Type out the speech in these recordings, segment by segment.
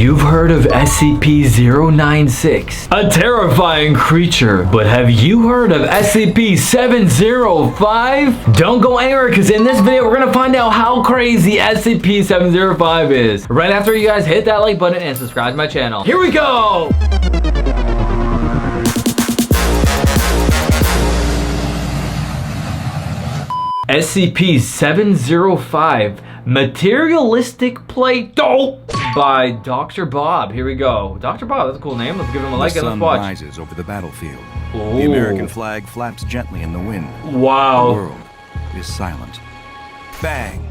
You've heard of SCP-096, a terrifying creature, but have you heard of SCP-705? Don't go anywhere, because in this video we're gonna find out how crazy SCP-705 is. Right after you guys hit that like button and subscribe to my channel. Here we go! SCP-705, Militaristic Play-Doh by Dr. Bob. Here we go. Dr. Bob, that's a cool name. Let's give him a like and let's watch. The sun rises over the battlefield. Ooh. The American flag flaps gently in the wind. Wow. The world is silent. Bang!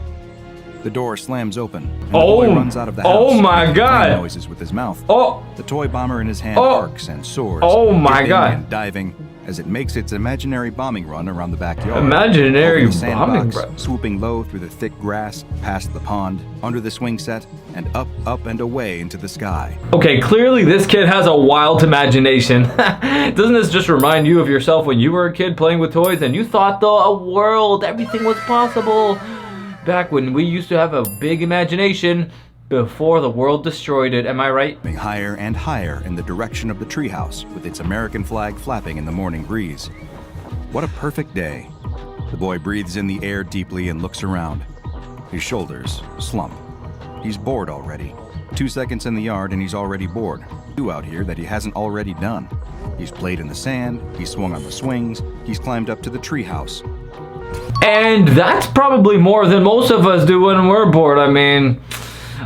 The door slams open, and the boy runs out of the house. Oh my God! Noises with his mouth. Oh! The toy bomber in his hand arcs and soars. Oh my God! And diving as it makes its imaginary bombing run around the backyard. Imaginary Over the bombing sandbox, run. swooping low through the thick grass, past the pond, under the swing set, and up and away into the sky. Okay, clearly this kid has a wild imagination. Doesn't this just remind you of yourself when you were a kid playing with toys and you thought everything was possible? Back when we used to have a big imagination before the world destroyed it, am I right? Higher and higher in the direction of the treehouse with its American flag flapping in the morning breeze. What a perfect day. The boy breathes in the air deeply and looks around. His shoulders slump. He's bored already. 2 seconds in the yard and he's already bored. Do out here that he hasn't already done. He's played in the sand, he's swung on the swings, he's climbed up to the treehouse. And that's probably more than most of us do when we're bored. I mean,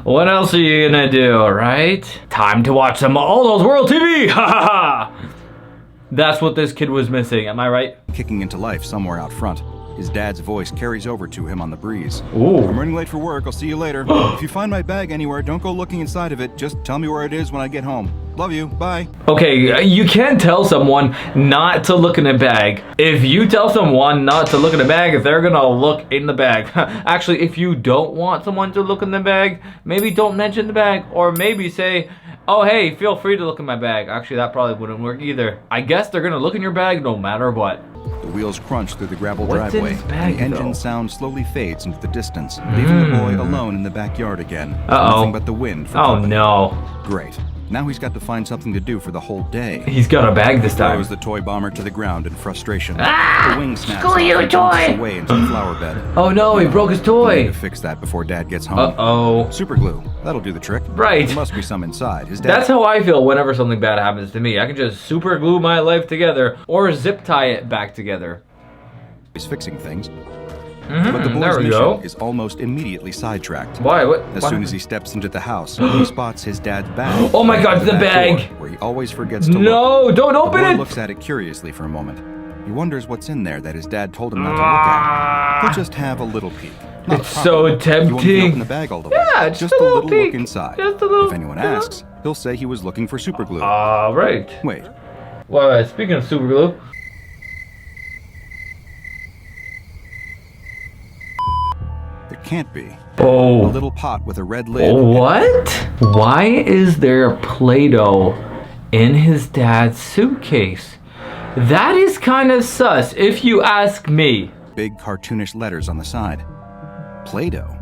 what else are you gonna do, right? Time to watch some AldosWorld TV! Ha ha ha! That's what this kid was missing, am I right? Kicking into life somewhere out front. His dad's voice carries over to him on the breeze. Ooh. I'm running late for work, I'll see you later. If you find my bag anywhere, don't go looking inside of it. Just tell me where it is when I get home. Love you, bye. Okay, you can't tell someone not to look in a bag. If you tell someone not to look in a bag, they're gonna look in the bag. Actually, if you don't want someone to look in the bag, maybe don't mention the bag, or maybe say, oh hey, feel free to look in my bag. Actually, that probably wouldn't work either. I guess they're gonna look in your bag no matter what. The wheels crunch through the gravel What's in driveway. his bag, The engine though? sound slowly fades into the distance, leaving the boy alone in the backyard again. Uh-oh. Nothing but the wind for Oh company. no. Great. Now he's got to find something to do for the whole day. He's got a bag this time. Throws the toy bomber to the ground in frustration. Ah! The wing snaps Screw off you, and bounces toy! away into the flower bed. Oh no, he broke his We need toy. to fix that before Dad gets home. Uh-oh. Super glue. That'll do the trick. Right. There must be some inside. His dad. That's how I feel whenever something bad happens to me. I can just super glue my life together or zip tie it back together. He's fixing things. But the there boy's we mission go. is almost immediately sidetracked. Why? What? As What? soon as he steps into the house, he spots his dad's bag. Oh my God, by the back bag. door, where he always forgets to No, look. don't The open boy it. looks at it curiously for a moment. He wonders what's in there that his dad told him not to look at. He'll just have a little peek. Not It's a proper so look. He won't even tempting. open the bag all the way. Yeah, just a a little little peek. look inside. Just a little- If anyone asks, he'll say he was looking for super glue. All right. Wait, Well, speaking of super glue. there can't be. A Oh. little pot with a red lid. What? Why is there Play-Doh in his dad's suitcase? That is kind of sus, if you ask me. Big cartoonish letters on the side. Play-Doh?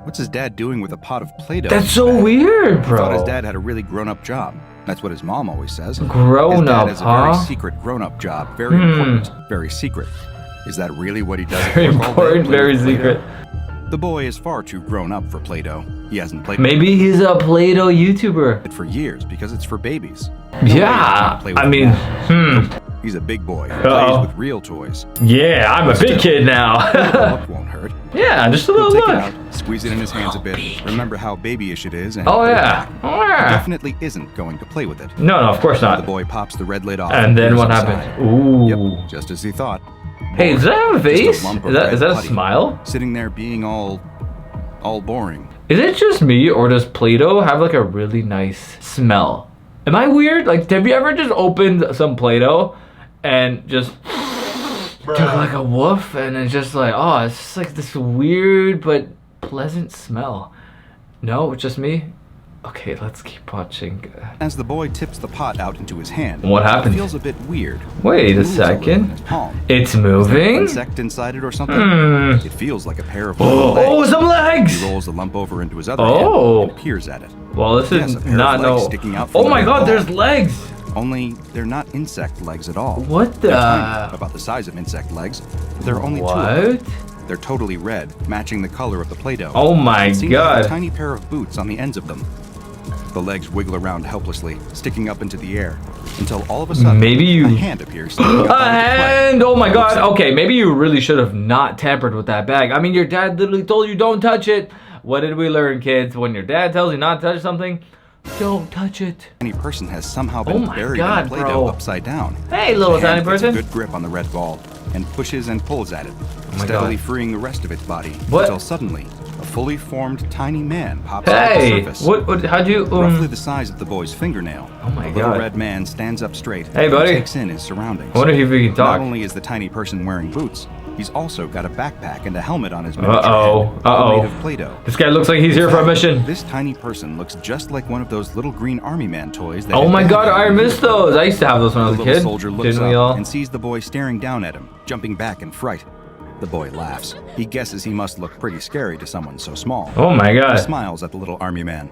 What's his dad doing with a pot of Play-Doh? That's in his so bag? weird, I thought his bro. dad had a really grown-up job. That's what his mom always says. Grown his dad up, has a very huh? secret grown-up job. Very important, very secret. Is that really what he does at Very work all day, important, playing very with Play-Doh? secret. The boy is far too grown up for Play-Doh. He hasn't played Maybe he's a Play-Doh YouTuber. it for years because it's for babies. Yeah, Play with I it mean, now. He's a big boy who Uh-oh. plays with real toys. Yeah, I'm a big kid A now. look won't hurt. Yeah, just a He'll little take it look. out, squeeze it in his hands a bit, remember how babyish it is, and Oh put it yeah. back. Oh He yeah. definitely isn't going to play with it. No, of course The not. boy pops the red lid off. And then peers what inside. happens? Ooh. Yep, just as he thought. Hey, does that have a Just a face? lump of Is that red a putty. smile? Sitting there being all boring. Is it just me, or does Play-Doh have like a really nice smell? Am I weird? Like, have you ever just opened some Play-Doh and just took like a woof, and it's just like, oh, it's just like this weird but pleasant smell? No, it's just me. Okay, let's keep watching. As the boy tips the pot out into his hand, What happened? It feels a bit weird. Wait It a moves little in second. his palm. It's Is there an moving? insect inside it or something? It feels like a pair of Oh, legs. some legs! He rolls the lump over into his other Oh. hand and peers at it. Well, this Yes, is a pair of not legs no. sticking out from Oh my the god, ball. there's legs! Only they're not insect legs at all. What the? They're tiny, about the size of insect legs. There are only two of them. What? They're totally red, matching the color of the Play-Doh. Oh my It seems god. like a tiny pair of boots on the ends of them. The legs wiggle around helplessly, sticking up into the air, until all of a sudden, Maybe you- a hand appears. sticking up A out of the play. hand! Oh my god. Okay, maybe you really should have not tampered with that bag. I mean, your dad literally told you don't touch it. What did we learn, kids? When your dad tells you not to touch something, don't touch it. Any person has somehow Oh been my buried God, in the Play-Doh bro. upside down. Hey, little The hand tiny gets a person. good grip on the red ball and pushes and pulls at it, my steadily God. freeing the rest of its body What? until suddenly a fully formed tiny man pops out of the Hey, surface. what, how'd you, Roughly the size of the boy's fingernail. Oh my the little God. red man stands up straight Hey, and buddy. takes in his surroundings. I wonder if he can Not talk. only is the tiny person wearing boots, he's also got a backpack and a helmet on his miniature Uh-oh, head, all uh-oh. made of Play-Doh. This guy looks like he's here for a mission. This tiny person looks just like one of those little green army man toys that Oh his my dad god, had I when he missed was a kid. those. I used to have those when I The was a little kid. soldier looks Didn't we up all? and sees the boy staring down at him, jumping back in fright. The boy laughs. He guesses he must look pretty scary to someone so small. Oh my He god. smiles at the little army man.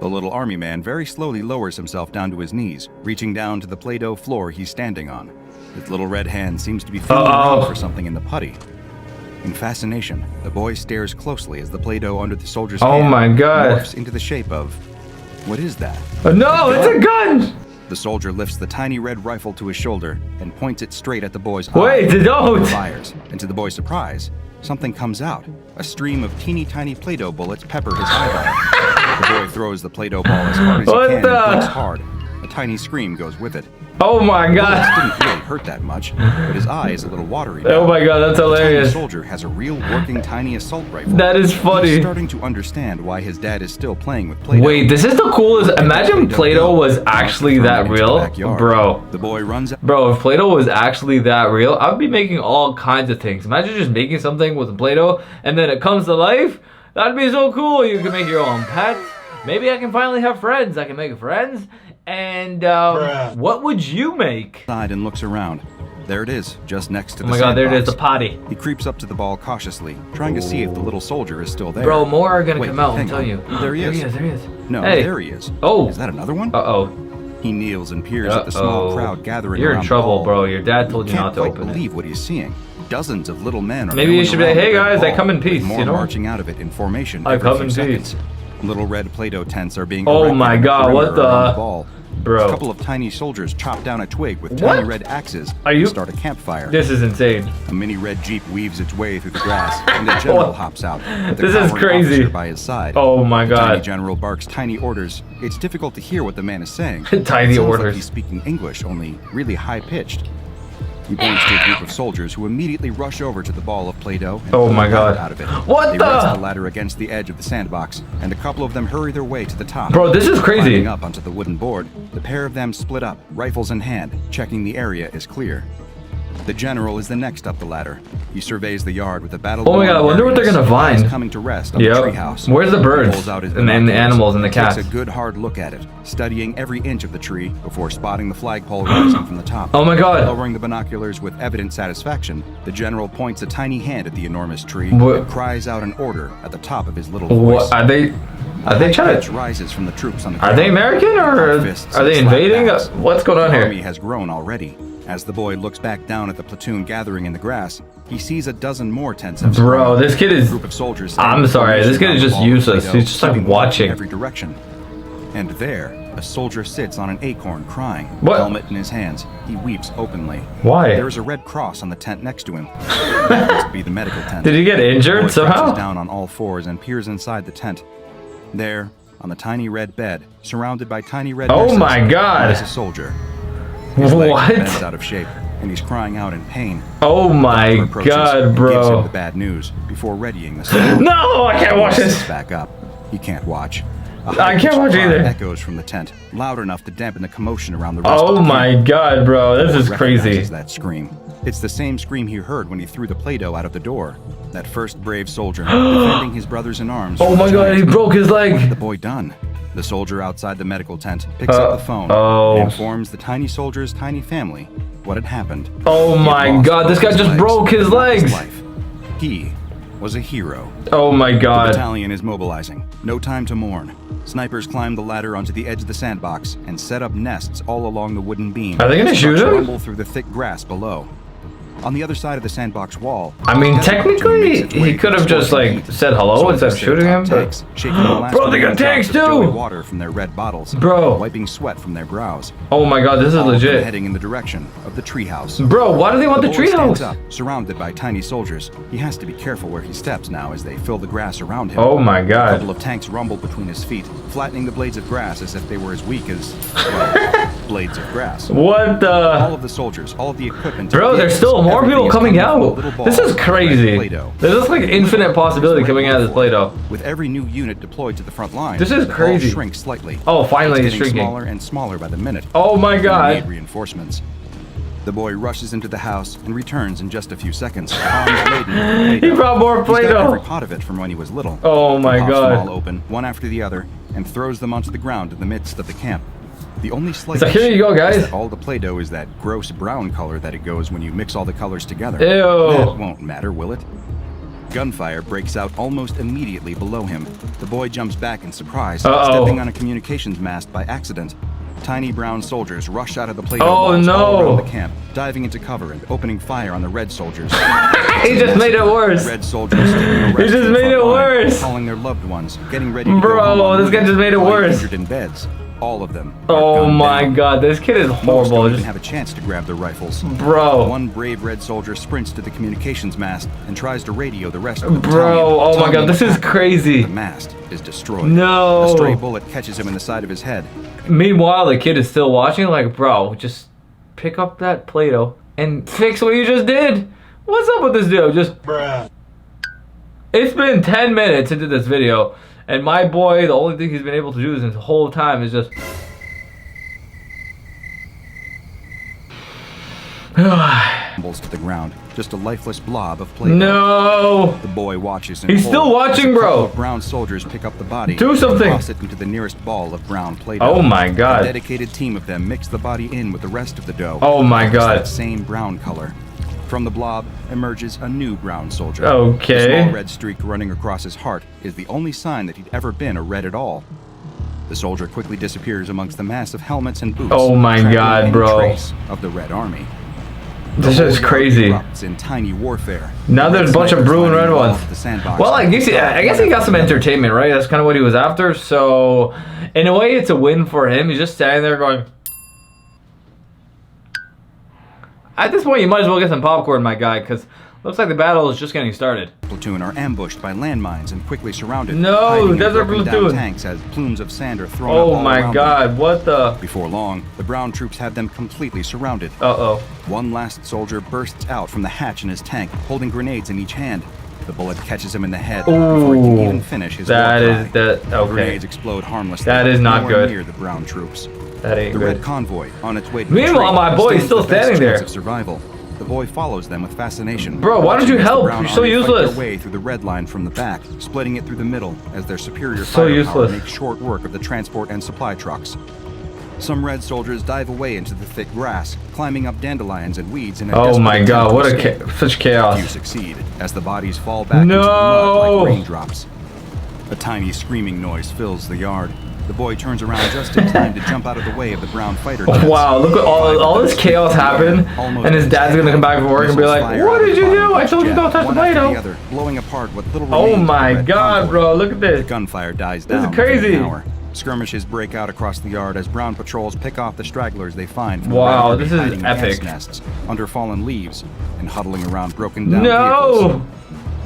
The little army man very slowly lowers himself down to his knees, reaching down to the Play-Doh floor he's standing on. His little red hand seems to be feeling around for something in the putty. In fascination, the boy stares closely as the Play-Doh under the soldier's Oh hand my God. morphs into the shape of... What is that? No, it's a gun! The soldier lifts the tiny red rifle to his shoulder and points it straight at the boy's Wait, eye. don't! Fires, and to the boy's surprise, something comes out. A stream of teeny tiny Play-Doh bullets pepper his eyeball. The boy throws the Play-Doh ball as hard as he What can the- and blinks hard. A tiny scream goes with it. Oh my Bullets god. didn't really hurt that much, but his eye is a little watery now. Oh my god, that's The tiny hilarious. soldier has a real working tiny assault rifle. That is He's funny. starting to understand why his dad is still playing with Play-Doh. Wait, this is the coolest. Imagine Play-Doh was actually that Into the real. backyard. Bro. The boy runs out. Bro, if Play-Doh was actually that real, I'd be making all kinds of things. Imagine just making something with Play-Doh and then it comes to life. That'd be so cool. You can make your own pet. Maybe I can finally have friends. I can make friends. And what would you make? Side and looks around. There it is, just next to Oh the my god, there it is, the sandbox. potty. He creeps up to the ball cautiously, trying to see if the little soldier is still there. Bro, more are gonna Wait, come out, I'll hang tell on. you. There he is. There he is. No, Hey. there he is. Oh. Is that another one? Uh-oh. He kneels and peers at the small Uh-oh. crowd gathering You're around in trouble, the ball. bro. Your dad told you Can't not to quite open it. believe what he's seeing. Dozens of little men are Maybe you milling should be like, around "Hey, the red guys, I ball, come in with peace," more you know? marching out of it in formation I every come few in seconds. peace. Little red Play-Doh tents are being Oh erected my in the God, what perimeter around the- the ball. Bro. A couple of tiny soldiers chop down a twig with tiny What? red axes Are you- to start a campfire. This is insane. A mini red Jeep weaves its way through the grass, and the general hops out. With a This is cowering crazy. officer by his side. Oh my The tiny god. general barks tiny orders. It's difficult to hear what the man is saying. Tiny It sounds orders. Like he's speaking English, only really high pitched. He points to a group of soldiers who immediately rush over to the ball of Play-Doh and Oh pull my a ladder God. out of it. What they the- rest the ladder against the edge of the sandbox, and a couple of them hurry their way to the top. Bro, this is crazy. Climbing up onto the wooden board, the pair of them split up, rifles in hand, checking the area is clear. The general is the next up the ladder. He surveys the yard with a battle. Oh my God, I wonder what they're gonna find. Coming to rest on the Yep. treehouse. Where's the He birds? pulls out his And the binoculars, animals and the cats. Takes a good hard look at it, studying every inch of the tree before spotting the flagpole rising from the top. Oh my god. Lowering the binoculars with evident satisfaction, the general points a tiny hand at the enormous tree What? and cries out an order at the top of his little voice. What are they? Are they trying Pitch to? rises from the troops on the Are they ground. American or Fists are they and slap invading? backs. What's going on The army here? has grown already. As the boy looks back down at the platoon gathering in the grass, he sees a dozen more tents. have Bro, sprung. this kid is. A group of soldiers. stand I'm in sorry, this formation kid is around the just ball of useless. Play-Doh, He's just like keeping watch in watching. every direction. And there, a soldier sits on an acorn crying, What? helmet in his hands. He weeps openly. Why? There is a red cross on the tent next to him. That must be the medical tent. Did he get The boy injured crouches somehow? down on all fours and peers inside the tent. There, on the tiny red bed, surrounded by tiny red Oh nurses, my God. lies a soldier. His leg What? bends out of shape, and he's crying out in pain. Oh my Doctor approaches god, and gives him bro. the bad news before readying the soldier. No, I can't watch Sits this. back up. He can't watch. A I can't high-pitched watch cry either. Echoes from the tent, loud enough to dampen the commotion around the rest of Oh the my camp. god, bro. This is Recognizes crazy. that scream. It's the same scream he heard when he threw the Play-Doh out of the door. That first brave soldier, defending his brothers in arms. Oh from my the god, he giant. broke his What had the leg. boy done? The soldier outside the medical tent picks up the phone and informs the tiny soldier's tiny family what had happened. Oh my god, this guy just broke his legs. He was a hero. Oh my god. The battalion is mobilizing. No time to mourn. Snipers climb the ladder onto the edge of the sandbox and set up nests all along the wooden beam. Are they gonna shoot him? Rumble through the thick grass below. On the other side of the sandbox wall, I mean, technically, he could have just like said hello instead of shooting him. But... Bro, they got tanks too. Water from their red bottles. Bro, wiping sweat from their brows. Oh my god, this is legit. Heading in the direction of the treehouse. Bro, why do they want the treehouse? Surrounded by tiny soldiers, he has to be careful where he steps now as they fill the grass around him. Oh my god. A couple of tanks rumble between his feet, flattening the blades of grass as if they were as weak as, well, blades of grass. What the? All of the soldiers, all of the equipment. Bro, there's still more people coming out. This is crazy. There's just like infinite possibility coming out of this Play-Doh. With every new unit deployed to the front line, this is crazy. The ball shrinks slightly. Oh, finally it's shrinking. Smaller and smaller by the minute. Oh my god. Reinforcements. The boy rushes into the house and returns in just a few seconds. He brought more Play-Doh. He's got every pot of it from when he was little. Oh my god. He pops them all open, one after the other, and throws them onto the ground in the midst of the camp. The only slight here you go, guys. Is that all the Play-Doh is that gross brown color that it goes when you mix all the colors together. Ew. That won't matter, will it? Gunfire breaks out almost immediately below him. The boy jumps back in surprise, stepping on a communications mast by accident. Tiny brown soldiers rush out of the Play-Doh walls all around the camp, diving into cover and opening fire on the red soldiers. He just made it worse. Red soldiers he just made it worse. Calling their loved ones, getting ready to Bro, this guy just made it worse. Injured in beds. All of them. Oh my god, this kid is horrible. Most don't even have a chance to grab their rifles. Bro. One brave red soldier sprints to the communications mast and tries to radio the rest of the battalion. Bro, oh my god, this is crazy. The mast is destroyed. No. A stray bullet catches him in the side of his head. Meanwhile, the kid is still watching, like, bro, just pick up that Play-Doh and fix what you just did. What's up with this dude? Just bruh. It's been 10 minutes into this video, and my boy, the only thing he's been able to do this whole time is just tumbles to the ground, just a lifeless blob of Play-Doh. No. The boy watches. He's still watching, bro. Brown soldiers pick up the body. Do something. And toss it into the nearest ball of brown Play-Doh. Oh my god. A dedicated team of them mix the body in with the rest of the dough. Oh my god. That same brown color. From the blob emerges a new brown soldier. Okay. The small red streak running across his heart is the only sign that he'd ever been a red at all. The soldier quickly disappears amongst the mass of helmets and boots. Oh my god, bro. Trace of the Red Army. This is crazy. In tiny warfare. Now there's a bunch of blue and red ones. Well, I guess he got some entertainment, right? That's kind of what he was after. So, in a way, it's a win for him. He's just standing there going. At this point, you might as well get some popcorn, my guy, because looks like the battle is just getting started. Platoon are ambushed by landmines and quickly surrounded. No, desert platoon. Tanks as plumes of sand are thrown up all my god, what the? Before long, the brown troops have them completely surrounded. Uh-oh. One last soldier bursts out from the hatch in his tank, holding grenades in each hand. The bullet catches him in the head before he can even finish his okay. Grenades explode harmlessly. That is not good. Near the brown troops. That ain't good. The red convoy on its way to Meanwhile, my boy is still standing there. Of survival. The boy follows them with fascination. Bro, why don't you help? You're so useless. Their way through the red line from the back, splitting it through the middle as their superior firepower makes short work of the transport and supply trucks. Some red soldiers dive away into the thick grass, climbing up dandelions and weeds in a oh my god, what a such chaos. Few succeed as the bodies fall back into the mud like raindrops. A tiny screaming noise fills the yard. The boy turns around just in time to jump out of the way of the brown fighter jets. Wow, look at all this chaos happen, and his dad's gonna come back from work and be like, "What did you do? I told you don't touch the Play-Doh." Blowing apart what little oh my god, bro, look at this. Gunfire dies down. This is crazy. Skirmishes break out across the yard as brown patrols pick off the stragglers they find from wow, this is epic. Nests, under fallen leaves, and huddling around broken down vehicles.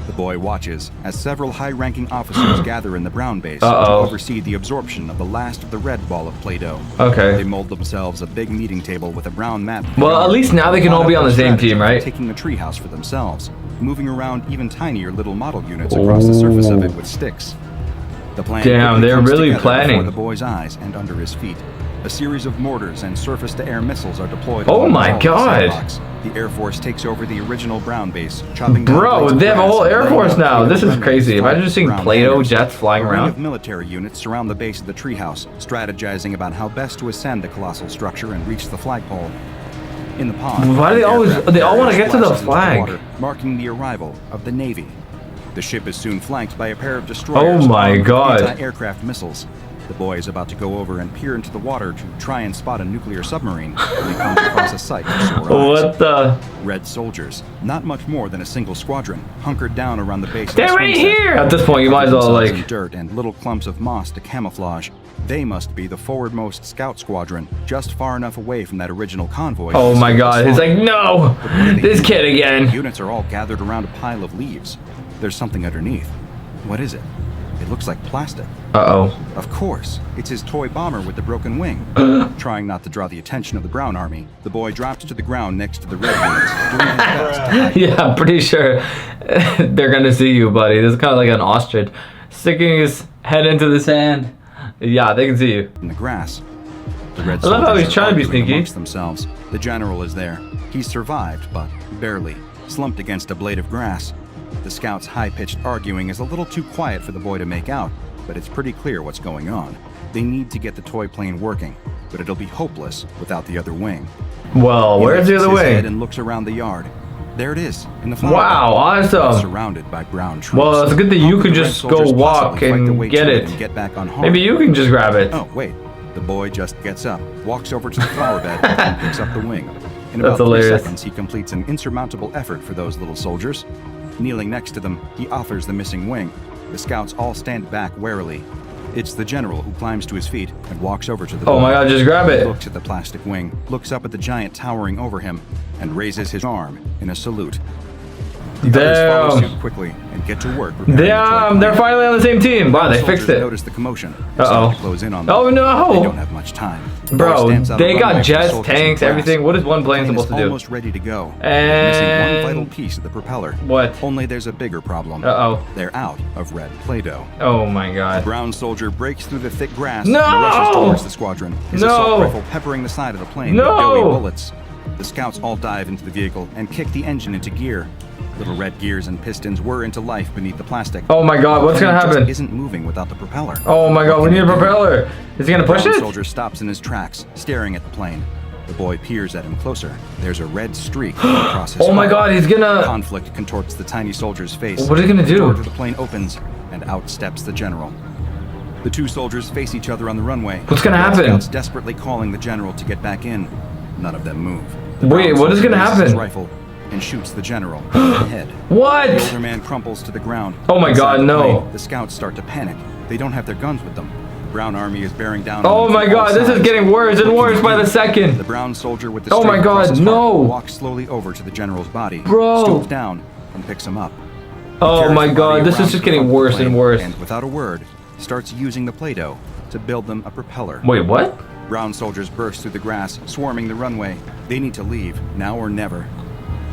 The boy watches as several high-ranking officers gather in the brown base to oversee the absorption of the last of the red ball of Play-Doh. Okay. They mold themselves a big meeting table with a brown map. Well, at least now they can all be on the same team, right? Taking a treehouse for themselves, moving around even tinier little model units across the surface of it with sticks. The plan Damn, quickly they're comes really together planning. before the boy's eyes and under his feet. A series of mortars and surface-to-air missiles are deployed. Oh along my the wall of God. the sandbox. The Air Force takes over the original Brown base, chopping down Bro, blades of they have a grass whole and Air laying Force out now. Play-Doh This is remnants crazy. Imagine flanked just seeing with brown Play-Doh banners. jets flying A ring around. of military units surround the base of the treehouse, strategizing about how best to ascend the colossal structure and reach the flagpole. In the pond, Why do they an always- aircraft they all wanna carrier get to the splashes into flag? water, marking the arrival of the Navy. The ship is soon flanked by a pair of destroyers Oh my armed with God. anti-aircraft missiles. The boy is about to go over and peer into the water to try and spot a nuclear submarine when he comes across a sight of sore eyes. What the? Red soldiers, not much more than a single squadron, hunkered down around the base of They're the right swing set. here! At this point, you might as well, Themselves in like... dirt and little clumps of moss to camouflage. They must be the forwardmost scout squadron, just far enough away from that original convoy. Oh my God, he's like, no! This kid again. Units are all gathered around a pile of leaves. There's something underneath. What is it? It looks like plastic. Uh-oh. Of course, it's his toy bomber with the broken wing. Trying not to draw the attention of the Brown Army, the boy drops to the ground next to the red units, doing his best to hide Yeah, I'm pretty sure they're gonna see you, buddy. This is kind of like an ostrich sticking his head into the sand. Yeah, they can see you. in the grass. The red I love how soldiers he's are trying to be arguing sneaky. amongst themselves. The general is there. He's survived, but barely, slumped against a blade of grass. The scouts' high-pitched arguing is a little too quiet for the boy to make out, but it's pretty clear what's going on. They need to get the toy plane working, but it'll be hopeless without the other wing. Well, He where's the lifts other his head way? and looks around the yard. There it is, in the flower Wow, bed. It's awesome. surrounded by brown troops. Well, it's good that How you could could the red just go soldiers walk possibly fight their way and get to it. and get back unharmed? Maybe you can just grab it. Oh, wait. The boy just gets up, walks over to the flower bed, and picks up the wing. In That's about 3 hilarious. seconds, he completes an insurmountable effort for those little soldiers. Kneeling next to them, he offers the missing wing. The scouts all stand back warily. It's the general who climbs to his feet and walks over to the Oh boy. my God, just grab He it. looks at the plastic wing, looks up at the giant towering over him, and raises his arm in a salute. The others follow Damn. suit quickly and get to work repairing the toy Damn, they're plane. finally on the same team. Wow, they Soldiers fixed it. Notice the commotion. and Uh-oh. start to close in on them. Oh They don't no! have much time. The boy Bro, stamps out a they runway got for the jets, soldiers in tanks, class. everything. What is one plane Plane supposed is to do? almost ready to go. And- Missing one vital piece of the propeller. What? Only there's a bigger problem. Uh-oh. They're out of red Play-Doh. Oh my A God. brown soldier breaks through the thick grass No! and rushes towards the squadron. His No! assault rifle peppering the side of the plane No! with doughy bullets. The scouts all dive into the vehicle and kick the engine into gear. Little red gears and pistons whir into life beneath the plastic. Oh my God, what's The gonna plane just happen? Isn't moving without the propeller. Oh my God, we need a propeller. Is he gonna The push brown it? soldier stops in his tracks, staring at the plane. The boy peers at him closer. There's a red streak across his Oh my heart. God, he's gonna... Conflict contorts the tiny soldier's face. What are you gonna The door do? to the plane opens, and out steps the general. The two soldiers face each other on the runway. What's gonna The happen? scouts desperately calling the general to get back in. None of them move. The Wait, brown what is soldier gonna raises his happen? rifle and shoots the general in the head. The What? older man crumples to the ground. Oh my Inside God, the no. plane, the scouts start to panic. They don't have their guns with them. The Brown Army is bearing down. on Oh them my from all God, this is sides. getting worse and What can worse they by do? the second. The brown soldier with the Oh my streak across God, his no. heart walks slowly over to the general's body, Bro. stoops down, and picks him up. He Oh carries my the body God, this around is just to the getting front of the worse and plane, worse. And without a word, starts using the Play-Doh to build them a propeller. Wait, what? Brown soldiers burst through the grass, swarming the runway. They need to leave, now or never.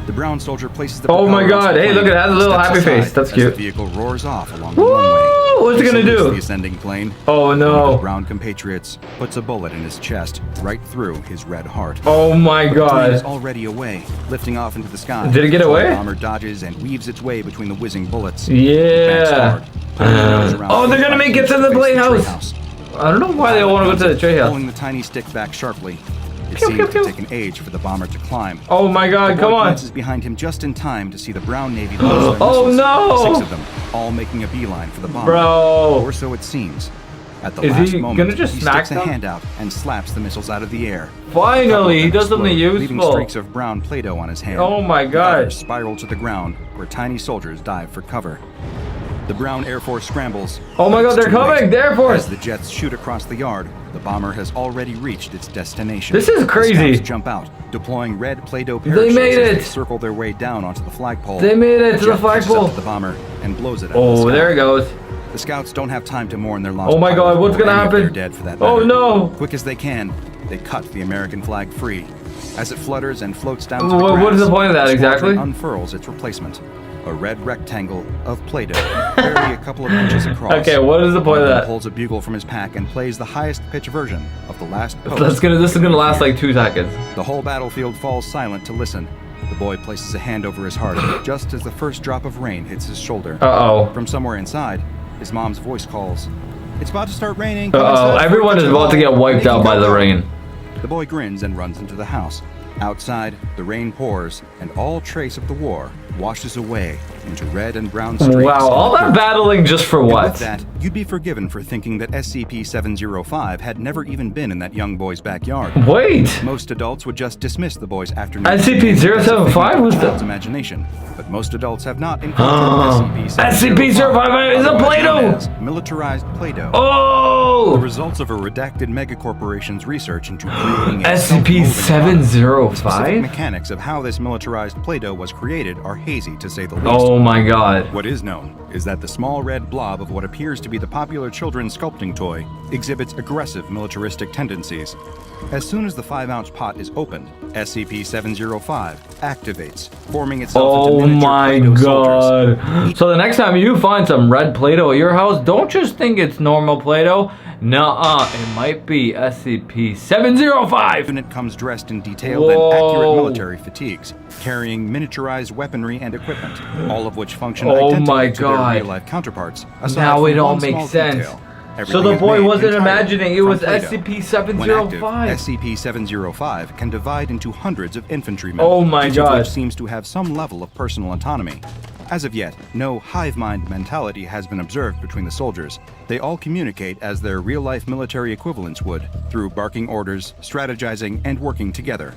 The brown soldier places the Oh my propeller onto God, the hey, plane look, it has a and little steps happy aside face. That's as cute. The vehicle roars off along the Woo! runway. What's it He gonna salutes do? The ascending plane. Oh One of his no. brown compatriots puts a bullet in his chest, right through his red heart. Oh my The plane is God. already away, lifting off into the sky. Did it get The away? bomber dodges and weaves its way between the whizzing bullets. Yeah. Oh, they're gonna make it to the playhouse. Treehouse. I don't know why they all want to go to the treehouse. Pulling the tiny stick back sharply. It Pew, seemed pew, to pew. take an age for the bomber to climb. Oh my The God, boy come on. glances behind him just in time to see the brown Navy launch their Oh, missiles. no. 6 of them, all making a beeline for the bomber. Bro. Or so it seems. At the Is last he moment, gonna just he smack sticks a them? hand out and slaps the missiles out of the air. Finally, he does something Explode, leaving useful. streaks of brown Play-Doh on his hand. Oh my The God. others spiral to the ground, where tiny soldiers dive for cover. The brown Air Force scrambles. Oh my but God, it's they're too late. coming, the Air Force. As the jets shoot across the yard, the bomber has already reached its destination. This is The crazy. scouts jump out, deploying red Play-Doh They parachutes made as it. they circle their way down onto the flagpole. They made it to the jet catches flagpole. up to the bomber and blows it out of the Oh, sky. there it goes. The scouts don't have time to mourn their lost Oh my pilot God, what's or gonna any of their happen? dead for that Oh matter. no. Quick as they can, they cut the American flag free. As it flutters and floats down to the What grass, is the point of that the squadron exactly? unfurls its replacement. a red rectangle of Play-Doh, barely a couple of inches across. Okay, what is the point of that? Pulls a bugle from his pack and plays the highest pitch version of the last post. This is gonna last like 2 seconds. The whole battlefield falls silent to listen. The boy places a hand over his heart just as the first drop of rain hits his shoulder. Uh-oh. From somewhere inside, his mom's voice calls, "It's about to start raining." Uh-oh, everyone is about to get wiped out by the rain. The boy grins and runs into the house. Outside, the rain pours, and all trace of the war washes away into red and brown streaks. Wow, all that battling just for And what? with that, you'd be forgiven for thinking that SCP-705 had never even been in that young boy's backyard. Wait! Most adults would just dismiss the boy's afternoon. SCP-075 was the imagination, but most adults have not encountered SCP-005 is a Play-Doh! Militarized Play-Doh. Oh! The results of a redacted megacorporation's research into creating a SCP-705? Specific mechanics of how this militarized Play-Doh was created are hazy, to say the least. Oh my god. What is known is that the small red blob of what appears to be the popular children's sculpting toy exhibits aggressive militaristic tendencies. As soon as the 5-ounce pot is opened, SCP-705 activates, forming itself into miniature Play-Doh soldiers. God. So the next time you find some red Play-Doh at your house, don't just think it's normal Play-Doh. Nuh-uh, it might be SCP-705. Unit comes dressed in detailed and accurate military fatigues, carrying miniaturized weaponry and equipment, all of which function identically to their real-life counterparts. Now it all makes sense. So the boy wasn't imagining it was SCP-705. SCP-705 can divide into hundreds of infantrymen, oh my each god, of which seems to have some level of personal autonomy. As of yet, no hive mind mentality has been observed between the soldiers. They all communicate as their real-life military equivalents would, through barking orders, strategizing, and working together.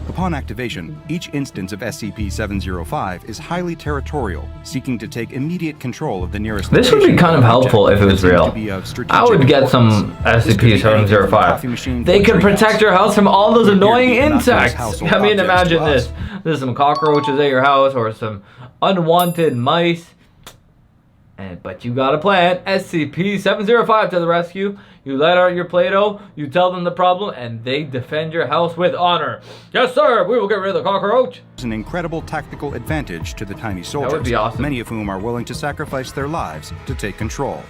Upon activation, each instance of SCP-705 is highly territorial, seeking to take immediate control of the nearest This would be kind of helpful if it was real. I would get some SCP-705. They could protect your house from all those annoying insects. I mean, imagine this. There's some cockroaches at your house or some unwanted mice. But you got a plan. SCP-705 to the rescue. You let out your Play-Doh, you tell them the problem, and they defend your house with honor. Yes, sir, we will get rid of the cockroach. It's an incredible tactical advantage to the tiny soldiers, that would be awesome. Many of whom are willing to sacrifice their lives to take control.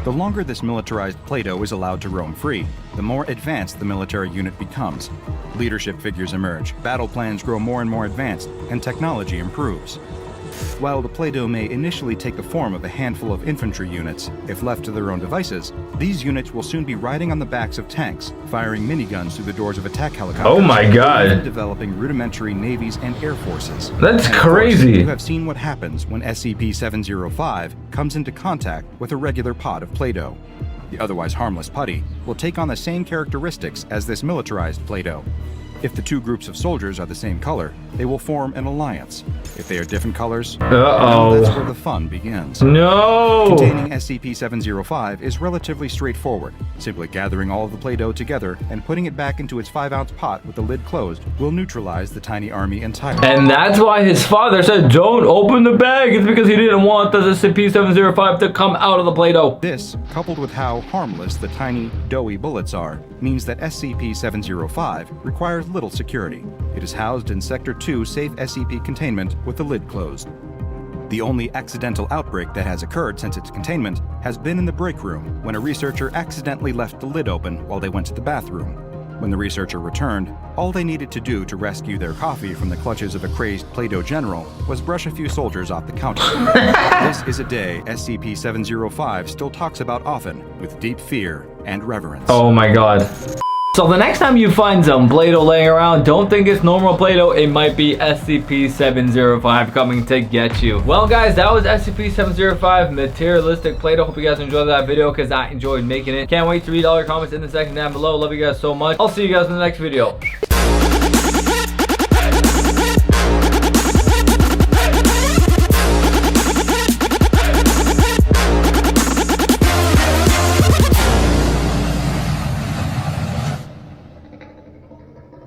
The longer this militarized Play-Doh is allowed to roam free, the more advanced the military unit becomes. Leadership figures emerge, battle plans grow more and more advanced, and technology improves. While the Play-Doh may initially take the form of a handful of infantry units, if left to their own devices, these units will soon be riding on the backs of tanks, firing miniguns through the doors of attack helicopters. Oh my god. And developing rudimentary navies and air forces. That's and crazy. You have seen what happens when SCP-705 comes into contact with a regular pot of Play-Doh. The otherwise harmless putty will take on the same characteristics as this militarized Play-Doh. If the two groups of soldiers are the same color, they will form an alliance. If they are different colors, that's where the fun begins. No! Containing SCP-705 is relatively straightforward. Simply gathering all of the Play-Doh together and putting it back into its 5-ounce pot with the lid closed will neutralize the tiny army entirely. And that's why his father said, don't open the bag. It's because he didn't want the SCP-705 to come out of the Play-Doh. This, coupled with how harmless the tiny, doughy bullets are, means that SCP-705 requires little security. It is housed in Sector 2 safe SCP containment with the lid closed. The only accidental outbreak that has occurred since its containment has been in the break room when a researcher accidentally left the lid open while they went to the bathroom. When the researcher returned, all they needed to do to rescue their coffee from the clutches of a crazed Play-Doh general was brush a few soldiers off the counter. This is a day SCP-705 still talks about often with deep fear and reverence. Oh my god. So the next time you find some Play-Doh laying around, don't think it's normal Play-Doh. It might be SCP-705 coming to get you. Well guys, that was SCP-705 Materialistic Play-Doh. Hope you guys enjoyed that video because I enjoyed making it. Can't wait to read all your comments in the section down below. Love you guys so much. I'll see you guys in the next video.